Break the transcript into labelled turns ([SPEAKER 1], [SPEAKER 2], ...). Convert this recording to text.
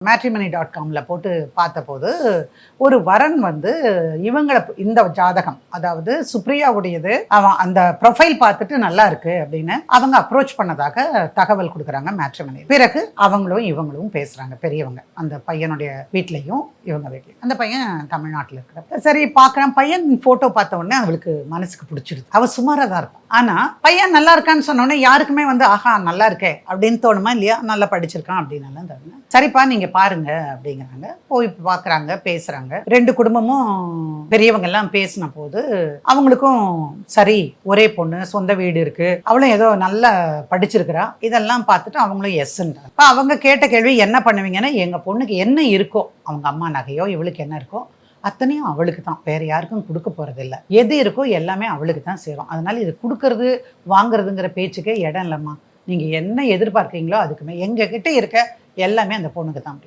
[SPEAKER 1] matrimony.comல போட்டு பார்த்தபோது ஒரு வரன் வந்து இவங்களை இந்த ஜாதகம், அதாவது சுப்ரியாவுடையது, அவன் அந்த ப்ரொஃபைல் பார்த்துட்டு நல்லா இருக்கு அப்படின்னு அவங்க அப்ரோச் பண்ணதாக தகவல் கொடுக்குறாங்க மேட்ரிமனி. பிறகு அவங்களும் இவங்களும் பேசுறாங்க, பெரியவங்க, அந்த பையனுடைய வீட்லையும் இவங்க வீட்லையும். அந்த பையன் தமிழ்நாட்டில் இருக்கிற சரி பார்க்குறான். பையன் போட்டோ பார்த்த உடனே அவளுக்கு மனசுக்கு பிடிச்சிருது. அவ சுமாராக தான் இருக்கும். ஆனா பையன் நல்லா இருக்கான்னு சொன்ன உடனே யாருக்குமே வந்து ஆஹா நல்லா இருக்கே அப்படின்னு தோணுமா இல்லையா? நல்லா படிச்சிருக்கான் அப்படின்னு தோணுங்க. சரிப்பா நீங்க பாருங்க அப்படிங்கிறாங்க. போய் பார்க்குறாங்க, பேசுறாங்க. ரெண்டு குடும்பமும் பெரியவங்க எல்லாம் பேசின போது அவங்களுக்கும் சரி, ஒரே பொண்ணு, சொந்த வீடு இருக்கு, அவளும் ஏதோ நல்லா படிச்சிருக்கிறா, இதெல்லாம் பார்த்துட்டு அவங்களும் எஸ்ன்றாங்க. இப்போ அவங்க கேட்ட கேள்வி என்ன பண்ணுவீங்கன்னா, எங்க பொண்ணுக்கு என்ன இருக்கோ, அவங்க அம்மா நகையோ இவளுக்கு என்ன இருக்கோ அத்தனையும் அவளுக்கு தான், வேற யாருக்கும் கொடுக்க போறது இல்லை. எது இருக்கோ எல்லாமே அவளுக்கு தான் சேரும். அதனால இது கொடுக்கறது வாங்குறதுங்கிற பேச்சுக்கே இடம் இல்லைம்மா. நீங்க என்ன எதிர்பார்க்கீங்களோ அதுக்குமே எங்க கிட்ட இருக்க எல்லாமே அந்த பொண்ணுக்கு தான்.